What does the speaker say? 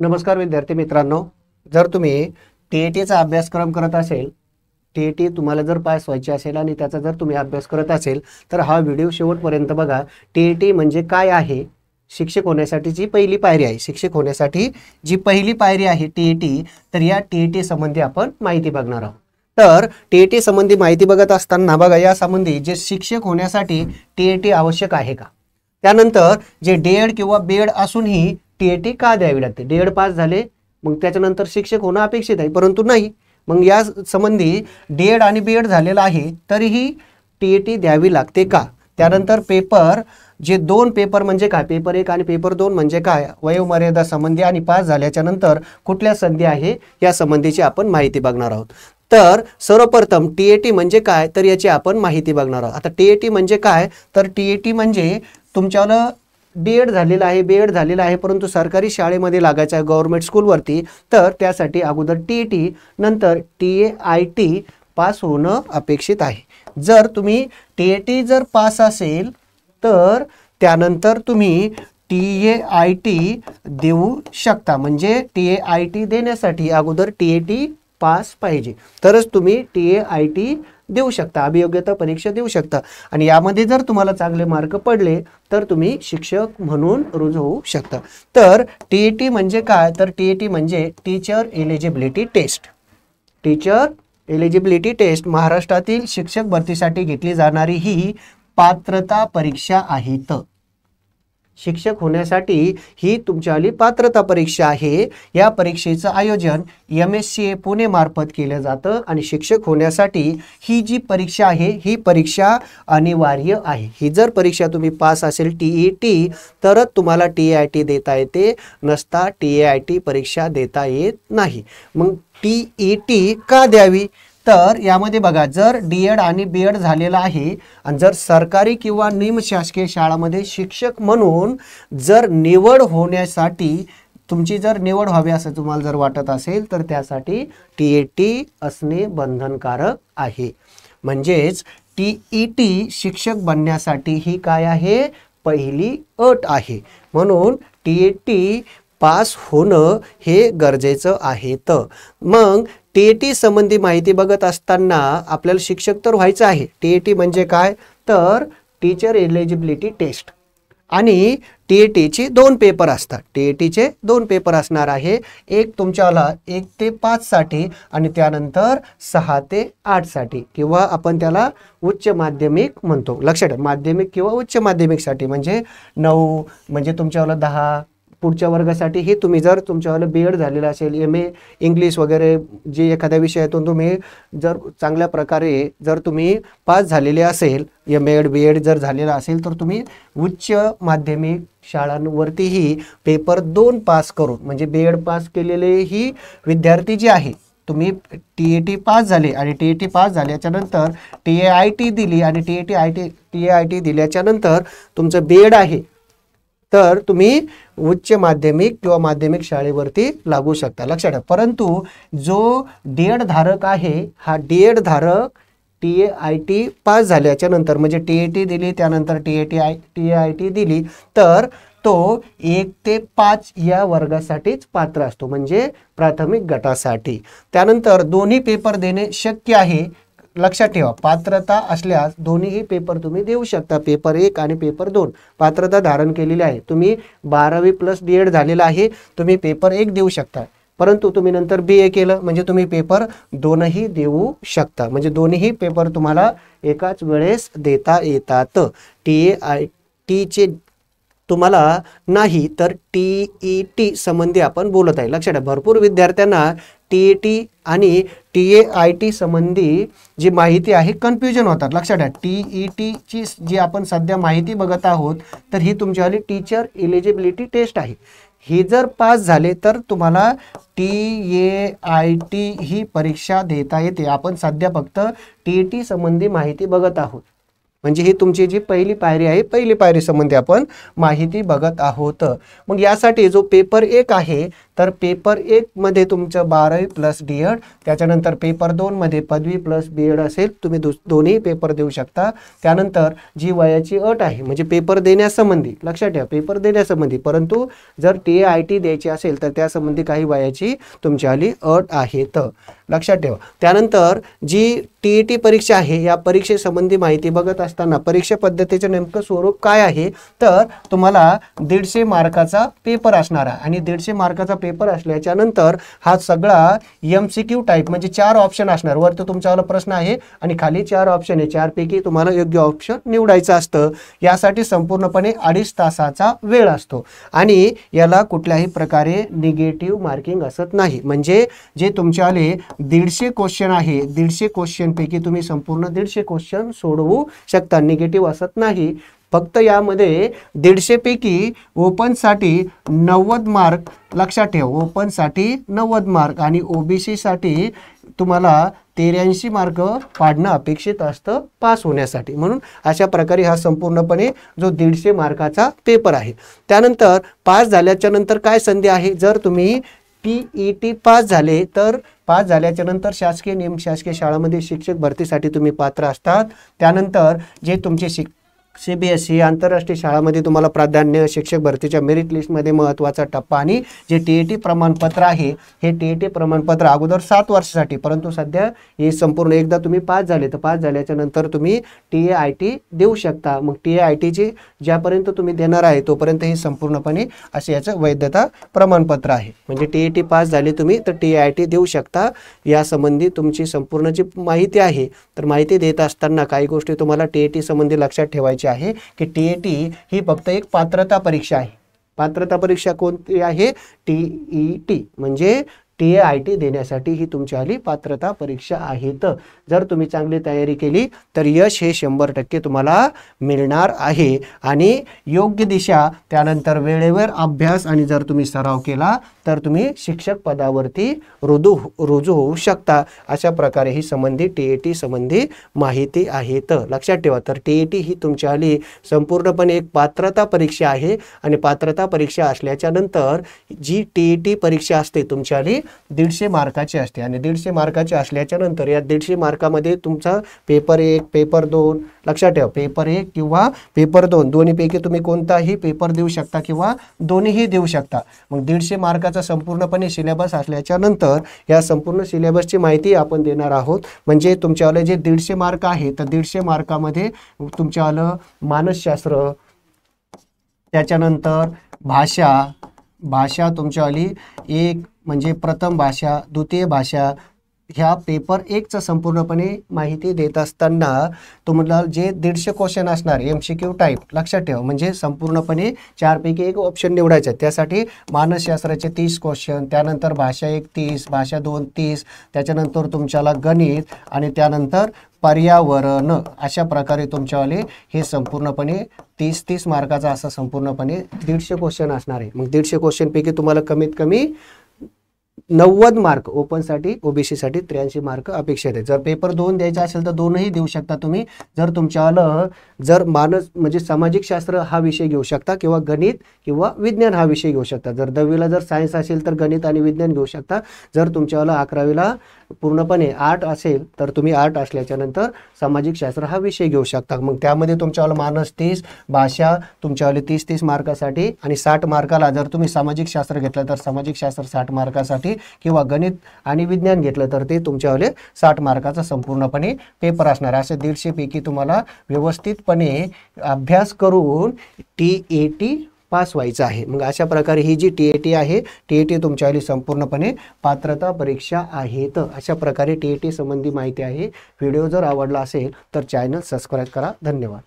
नमस्कार विद्यार्थी मित्रांनो, जर तुम्ही टी-ई-टीचा अभ्यासक्रम करत असेल, टी-ई-टी तुम्हाला जर पास व्हायची असेल आणि त्याचा जर तुम्ही अभ्यास करत असेल तर हा व्हिडिओ शेवटपर्यंत बघा। टी-ई-टी म्हणजे काय आहे, शिक्षक होण्यासाठी जी पहिली पायरी आहे, शिक्षक होण्यासाठी जी पहिली पायरी आहे टी-ई-टी, तर या टी-ई-टी संबंधी आपण माहिती बघणार आहोत। तर टी-ई-टी संबंधी माहिती बघत असताना बघा, या संबंधी जे शिक्षक होण्यासाठी टी-ई-टी आवश्यक आहे का, त्यानंतर जे डी-एड किंवा बी-एड असूनही टी-ई-टी का द्यावी लागते, डी-एड पास झाले मग त्याच्यानंतर शिक्षक होणं अपेक्षित आहे, परंतु नाही, मग या संबंधी डी-एड आणि बी-एड झालेला आहे तरीही टी-ई-टी द्यावी लागते का, त्यानंतर पेपर जे दोन पेपर म्हणजे काय, पेपर 1 आणि पेपर 2 म्हणजे काय, वयोमर्यादा संबंधी आणि पास झाल्याच्या नंतर कुठल्या संधी आहे या संबंधीची आपण माहिती बघणार आहोत। तर सर्वप्रथम टी-ई-टी म्हणजे काय, तर याची आपण माहिती बघणार आहोत। आता टी-ई-टी म्हणजे काय, तर टी-ई-टी म्हणजे तुमच्याला डी-एड झालेला आहे, बी-एड झालेला आहे, परंतु सरकारी शाळेमध्ये लागायचं आहे, गव्हर्नमेंट स्कूलवरती, तर त्यासाठी अगोदर टी-ई-टी नंतर टी-ए-आय-टी पास होणं अपेक्षित आहे। जर तुम्ही टी-ई-टी जर पास असेल तर त्यानंतर तुम्ही टी-ए-आय-टी देऊ शकता, म्हणजे टी-ए-आय-टी देण्यासाठी अगोदर टी-ई-टी पास पाहिजे, तरच तुम्ही टी-ए-आय-टी देऊ शकता, अभियोग्यता परीक्षा देऊ शकता, आणि यामध्ये जर तुम्हाला चांगले मार्क पडले तर तुम्ही शिक्षक म्हणून रुजू होऊ शकता। तर टी-ई-टी म्हणजे काय, तर टी-ई-टी म्हणजे teacher eligibility test. Teacher eligibility test महाराष्ट्रातील शिक्षक भरतीसाठी घेतली जाणारी ही पात्रता परीक्षा आहे। शिक्षक होण्यासाठी ही तुमच्याली पात्रता परीक्षा आहे। या परीक्षेचं आयोजन MSCA पुणे मार्फत केलं जातं, आणि शिक्षक होण्यासाठी ही जी परीक्षा आहे ही परीक्षा अनिवार्य आहे। ही जर परीक्षा तुम्ही पास असेल टी-ई-टी तरच तुम्हाला टी-ए-आय-टी देता येते, नसता टी-ए-आय-टी परीक्षा देता येत नाही। मग टी-ई-टी का द्यावी, तर यामध्ये बघा, जर डी-एड आणि बी-एड झालेला आहे आणि जर सरकारी किंवा निमशासकीय शाळांमध्ये शिक्षक म्हणून जर निवड होण्यासाठी, तुमची जर निवड व्हावी असं तुम्हाला जर वाटत असेल तर त्यासाठी टी-ई-टी असणे बंधनकारक आहे। म्हणजेच टी-ई-टी शिक्षक बनण्यासाठी ही काय आहे, पहिली अट आहे, म्हणून टी-ई-टी पास होणं हे गरजेचं आहे। तर मग टी-ई-टी संबंधी माहिती बघत असताना आपल्याला शिक्षक तर व्हायचं आहे। टी-ई-टी म्हणजे काय, तर टीचर एलिजिबिलिटी टेस्ट, आणि टी-ई-टीचे 2 पेपर असतात, टी-ई-टीचे 2 पेपर असणार आहे, एक तुमच्याला 1 ते 5 साठी आणि त्यानंतर 6 ते 8 साठी, किंवा आपण त्याला उच्च माध्यमिक म्हणतो, लक्षात ठेवा, माध्यमिक किंवा उच्च माध्यमिकसाठी म्हणजे 9, म्हणजे तुमच्याला 10, पुढच्या वर्गासाठी हे तुम्ही जर तुमच्यावाला बी-एड झालेला असेल, MA इंग्लिश वगैरे जे एखाद्या विषयातून तुम्ही जर चांगल्या प्रकारे जर तुम्ही पास झालेले असेल, MA बी-एड जर झालेला असेल, तर तुम्ही उच्च माध्यमिक शाळांवरतीही पेपर 2 पास करून, म्हणजे बी-एड पास केलेले ही विद्यार्थी जे आहे, तुम्ही टी-ई-टी पास झाले आणि टी-ई-टी पास झाल्याच्या नंतर टी-ए-आय-टी दिली आणि टी-ए-आय-टी दिल्याच्या नंतर तुमचं बी-एड आहे, तर तुम्ही उच्च माध्यमिक किंवा माध्यमिक शाळेवरती लागू शकता, लक्षात ठेवा। परंतु जो डी-एड धारक आहे, हा डी-एड धारक टी-ए-आय-टी पास झाल्याच्या नंतर, म्हणजे टी-ई-टी दिली त्यानंतर टी-ए-आय-टी दिली, तर तो 1 ते 5 या वर्गासाठीच पात्र असतो, म्हणजे प्राथमिक गटासाठी। त्यानंतर दोन्ही पेपर देणे शक्य आहे, लक्षात ठेवा, पात्रता असल्यास दोन्हीही पेपर तुम्ही देऊ शकता, पेपर 1 आणि पेपर 2 पात्रता धारण केलेली आहे। तुम्ही 12वी प्लस डी-एड झालेला आहे, तुम्ही पेपर 1 देऊ शकता, परंतु तुम्ही नंतर बी-ए केलं म्हणजे तुम्ही पेपर 2ही देऊ शकता, म्हणजे दोन्हीही पेपर तुम्हाला एकाच वेळेस देता येतात। टी-ए-आय-टीचे तुम्हाला नाही, तर टी-ई-टी संबंधी आपण बोलत आहे, लक्षात ठेवा। भरपूर विद्यार्थ्यांना टी-ई-टी आणि टी-ए-आय-टी संबंधी जी माहिती आहे कन्फ्युजन होतात, लक्षात ठेवा। टी-ई-टीची जी आपण सध्या माहिती बघत आहोत, तर ही तुमच्यावाली टीचर एलिजिबिलिटी टेस्ट आहे, ही जर पास झाले तर तुम्हाला टी-ए-आय-टी ही परीक्षा देता येते। आपण सध्या फक्त टी-ई-टी संबंधी माहिती बघत आहोत, म्हणजे ही तुमची जी पहिली पायरी आहे, पहिली पायरी संबंधी आपण माहिती बघत आहोत। मग यासाठी जो पेपर 1 आहे तर पेपर 1 मध्ये तुमचं 12वी प्लस D.Ed, त्याच्यानंतर पेपर 2 मध्ये पदवी प्लस B.Ed असेल, तुम्ही दोन्ही पेपर देऊ शकता। त्यानंतर जी वयाची अट आहे म्हणजे पेपर देण्यासंबंधी, लक्षात ठेवा पेपर देण्यासंबंधी, परंतु जर TAIT द्यायची असेल तर त्यासंबंधी काही वयाची तुमची आली अट आहे, तर लक्षात ठेवा। त्यानंतर जी TET परीक्षा आहे या परीक्षेसंबंधी माहिती बघत असताना परीक्षा पद्धतीचे नेमकं स्वरूप काय आहे, तर तुम्हाला 150 मार्काचा पेपर असणार आहे आणि 150 मार्काचा पेपर असल्याच्या नंतर हा सगळा MCQ टाईप म्हणजे 4 ऑप्शन असणार। वरती तुमच्यावाला प्रश्न आहे आणि खाली 4 ऑप्शन आहे, 4 पैकी तुम्हाला योग्य ऑप्शन निवडायचं असतं। यासाठी संपूर्णपणे 2.5 तासाचा वेळ असतो आणि याला कुठल्याही प्रकारे निगेटिव्ह मार्किंग असत नाही। म्हणजे जे तुमच्यावाले 150 क्वेश्चन आहे, 150 क्वेश्चन पैकी तुम्ही संपूर्ण 150 क्वेश्चन सोडवू शकता, निगेटिव्ह असत नाही। फक्त यामध्ये 150 पैकी ओपनसाठी 90 मार्क, लक्षात ठेवा ओपनसाठी 90 मार्क आणि OBC साठी तुम्हाला 83 मार्क पाडणं अपेक्षित असतं पास होण्यासाठी। म्हणून अशा प्रकारे हा संपूर्णपणे जो 150 मार्काचा पेपर आहे। त्यानंतर पास झाल्याच्या नंतर काय संधी आहे, जर तुम्ही TET पास झाले तर पास झाल्याच्या नंतर शासकीय निमशासकीय शाळांमध्ये शिक्षक भरतीसाठी तुम्ही पात्र असतात। त्यानंतर जे तुमचे CBSE आंतरराष्ट्रीय शाळांमध्ये तुम्हाला प्राधान्य, शिक्षक भरतीच्या मेरिट लिस्टमध्ये महत्त्वाचा टप्पा आणि जे TET प्रमाणपत्र आहे हे TET प्रमाणपत्र अगोदर 7 वर्षासाठी, परंतु सध्या हे संपूर्ण एकदा तुम्ही पास झाले तर पास झाल्याच्या नंतर तुम्ही TAIT देऊ शकता। मग TAITची ज्यापर्यंत तुम्ही देणार आहे तोपर्यंत हे संपूर्णपणे असे याचं वैधता प्रमाणपत्र आहे। म्हणजे TET पास झाले तुम्ही तर TAIT देऊ शकता। यासंबंधी तुमची संपूर्ण जी माहिती आहे तर माहिती देत असताना काही गोष्टी तुम्हाला TET संबंधी लक्षात ठेवायची आहे की TET ही फक्त एक पात्रता परीक्षा आहे। पात्रता परीक्षा कोणती आहे, TET म्हणजे TAIT देण्यासाठी ही तुमची आली पात्रता परीक्षा आहे। तर जर तुम्ही चांगली तयारी केली तर यश हे 100% तुम्हाला मिळणार आहे आणि योग्य दिशा, त्यानंतर वेळेवर अभ्यास आणि जर तुम्ही सराव केला तर तुम्ही शिक्षक पदावरती रुजू होऊ शकता। अशा प्रकारे ही संबंधी TET संबंधी माहिती आहे। तर लक्षात ठेवा, तर TET ही तुमची आली संपूर्णपणे एक पात्रता परीक्षा आहे आणि पात्रता परीक्षा असल्याच्या नंतर जी TET परीक्षा असते तुमची आली 150 मार्काची असते आणि 150 मार्काची असल्याच्या नंतर या 150 मार्कामध्ये तुमचा पेपर 1, पेपर 2, लक्षात ठेवा पेपर 1 किंवा पेपर 2 दोन्हीपैकी तुम्ही कोणताही पेपर देऊ शकता किंवा दोन्हीही देऊ शकता। मग 150 मार्काचा संपूर्णपणे सिलेबस असल्याच्या नंतर या संपूर्ण सिलेबसची माहिती आपण देणार आहोत। म्हणजे तुमच्यावाले जे 150 मार्क आहे तर 150 मार्कामध्ये तुमच्यावालं मानसशास्त्र, त्याच्यानंतर भाषा तुमच्यावाली एक म्हणजे प्रथम भाषा, द्वितीय भाषा, ह्या पेपर 1चा संपूर्णपणे माहिती देत असताना तुम्हाला जे 150 क्वेश्चन असणार MCQ टाईप, लक्षात ठेवा म्हणजे संपूर्णपणे 4 पैकी एक ऑप्शन निवडायचं। त्यासाठी मानसशास्त्राचे 30 क्वेश्चन, त्यानंतर भाषा 1 30, भाषा 2 30, त्याच्यानंतर तुमच्याला गणित आणि त्यानंतर पर्यावरण, अशा प्रकारे तुमच्यावाले हे संपूर्णपणे 30 मार्काचा असा संपूर्णपणे 150 क्वेश्चन असणार आहे। मग 150 क्वेश्चन पैकी तुम्हाला कमीत कमी 90 मार्क ओपनसाठी, OBC साठी 83 मार्क अपेक्षित आहे। जर पेपर 2 द्यायचा असेल तर 2ही देऊ शकता तुम्ही। जर तुमच्याला जर म्हणजे सामाजिक शास्त्र हा विषय घेऊ शकता किंवा गणित किंवा विज्ञान हा विषय घेऊ शकता। जर 10वीला जर सायन्स असेल तर गणित आणि विज्ञान घेऊ शकता। जर तुमच्याला 11वीला पूर्णपणे आर्ट असेल तर तुम्ही आर्ट असल्याच्या नंतर सामाजिक शास्त्र हा विषय घेऊ शकता। मग त्यामध्ये तुमच्याला मानस 30, भाषा तुमच्यावाले 30 मार्कासाठी आणि 60 मार्काला जर तुम्ही सामाजिक शास्त्र घेतलं तर सामाजिक शास्त्र 60 मार्कासाठी किंवा गणित आणि विज्ञान घेतलं तर ते तुमच्यावाले 60 मार्काचा संपूर्णपणे पेपर असणार। असे 150 पैकी तुम्हाला व्यवस्थितपणे अभ्यास करून TET पास व्हायचं आहे। मग अशा प्रकारे ही जी TET आहे TET तुमच्यावाली संपूर्णपणे पात्रता परीक्षा आहे। तर अशा प्रकारे TET संबंधी माहिती आहे। व्हिडिओ जर आवडला असेल तर चॅनल सबस्क्राईब करा। धन्यवाद।